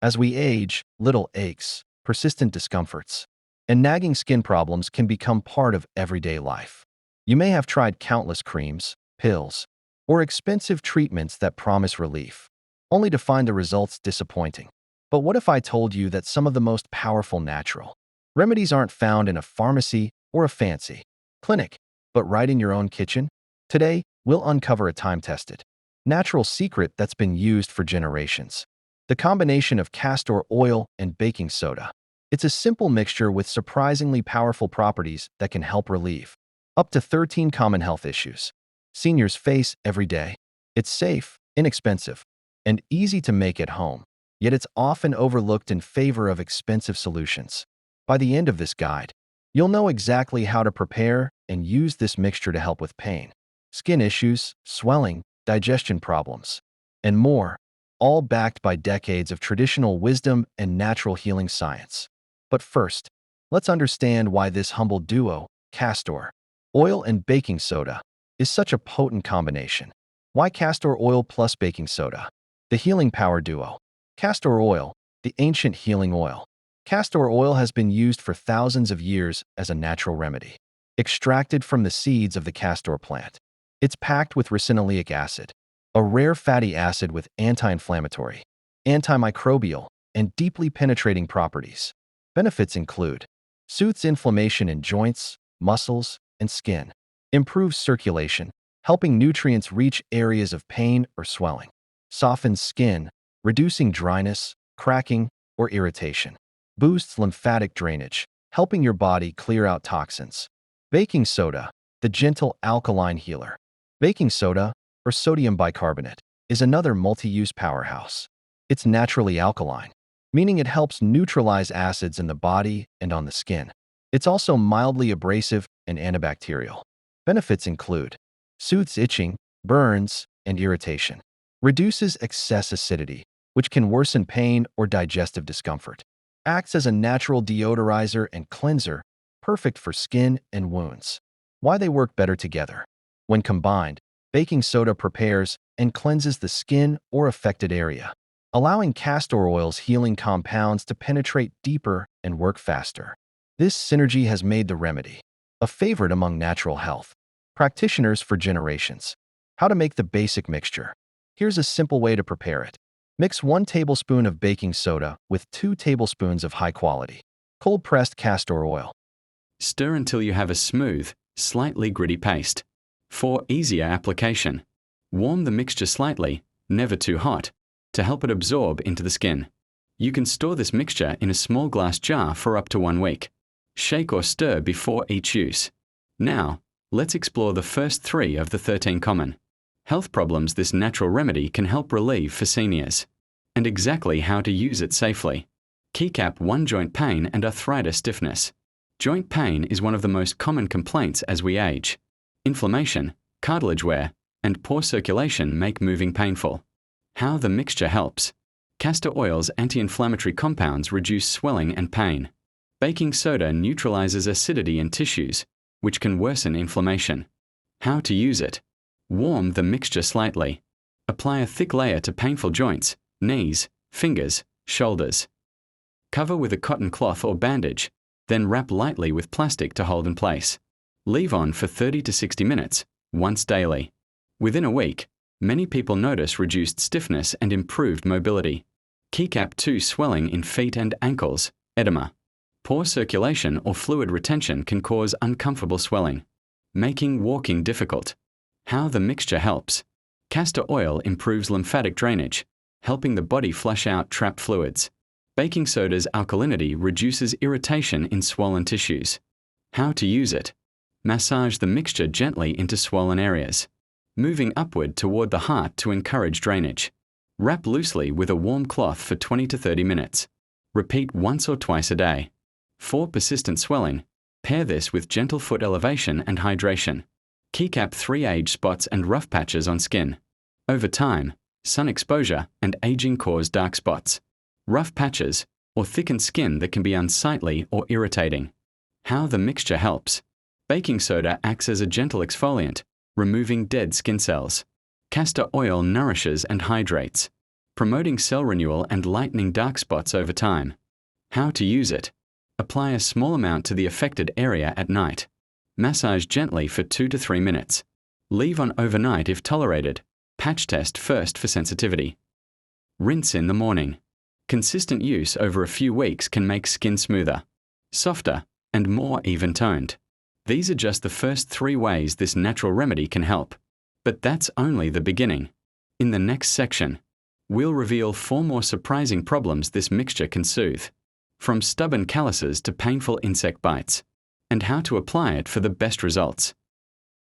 As we age, little aches, persistent discomforts, and nagging skin problems can become part of everyday life. You may have tried countless creams, pills, or expensive treatments that promise relief, only to find the results disappointing. But what if I told you that some of the most powerful natural remedies aren't found in a pharmacy or a fancy clinic, but right in your own kitchen? Today, we'll uncover a time-tested, natural secret that's been used for generations. The combination of castor oil and baking soda. It's a simple mixture with surprisingly powerful properties that can help relieve up to 13 common health issues seniors face every day. It's safe, inexpensive, and easy to make at home, yet it's often overlooked in favor of expensive solutions. By the end of this guide, you'll know exactly how to prepare and use this mixture to help with pain, skin issues, swelling, digestion problems, and more, all backed by decades of traditional wisdom and natural healing science. But first, let's understand why this humble duo, castor oil and baking soda, is such a potent combination. Why castor oil plus baking soda? The healing power duo. Castor oil, the ancient healing oil. Castor oil has been used for thousands of years as a natural remedy. Extracted from the seeds of the castor plant, it's packed with ricinoleic acid, a rare fatty acid with anti-inflammatory, antimicrobial, and deeply penetrating properties. Benefits include: soothes inflammation in joints, muscles, and skin, improves circulation, helping nutrients reach areas of pain or swelling, softens skin, reducing dryness, cracking, or irritation, boosts lymphatic drainage, helping your body clear out toxins. Baking soda, the gentle alkaline healer. Baking soda, or sodium bicarbonate, is another multi-use powerhouse. It's naturally alkaline, meaning it helps neutralize acids in the body and on the skin. It's also mildly abrasive and antibacterial. Benefits include: soothes itching, burns, and irritation, reduces excess acidity, which can worsen pain or digestive discomfort, acts as a natural deodorizer and cleanser, perfect for skin and wounds. Why they work better together. When combined, baking soda prepares and cleanses the skin or affected area, allowing castor oil's healing compounds to penetrate deeper and work faster. This synergy has made the remedy a favorite among natural health practitioners for generations. How to make the basic mixture. Here's a simple way to prepare it. Mix 1 tablespoon of baking soda with 2 tablespoons of high-quality, cold-pressed castor oil. Stir until you have a smooth, slightly gritty paste. For easier application, warm the mixture slightly, never too hot, to help it absorb into the skin. You can store this mixture in a small glass jar for up to 1 week. Shake or stir before each use. Now, let's explore the first 3 of the 13 common health problems this natural remedy can help relieve for seniors, and exactly how to use it safely. Keycap 1. Joint pain and arthritis stiffness. Joint pain is one of the most common complaints as we age. Inflammation, cartilage wear, and poor circulation make moving painful. How the mixture helps. Castor oil's anti-inflammatory compounds reduce swelling and pain. Baking soda neutralizes acidity in tissues, which can worsen inflammation. How to use it. Warm the mixture slightly. Apply a thick layer to painful joints, knees, fingers, shoulders. Cover with a cotton cloth or bandage, then wrap lightly with plastic to hold in place. Leave on for 30 to 60 minutes, once daily. Within a week, many people notice reduced stiffness and improved mobility. Keycap 2. Swelling in feet and ankles, edema. Poor circulation or fluid retention can cause uncomfortable swelling, making walking difficult. How the mixture helps. Castor oil improves lymphatic drainage, helping the body flush out trapped fluids. Baking soda's alkalinity reduces irritation in swollen tissues. How to use it. Massage the mixture gently into swollen areas, moving upward toward the heart to encourage drainage. Wrap loosely with a warm cloth for 20 to 30 minutes. Repeat once or twice a day. For persistent swelling, pair this with gentle foot elevation and hydration. Keycap 3. Age spots and rough patches on skin. Over time, sun exposure and aging cause dark spots, rough patches, or thickened skin that can be unsightly or irritating. How the mixture helps. Baking soda acts as a gentle exfoliant, removing dead skin cells. Castor oil nourishes and hydrates. promoting cell renewal and lightening dark spots over time. How to use it. Apply a small amount to the affected area at night. Massage gently for 2 to 3 minutes. Leave on overnight if tolerated. Patch test first for sensitivity. Rinse in the morning. Consistent use over a few weeks can make skin smoother, softer, and more even-toned. These are just the first 3 ways this natural remedy can help. But that's only the beginning. In the next section, we'll reveal 4 more surprising problems this mixture can soothe, from stubborn calluses to painful insect bites, and how to apply it for the best results.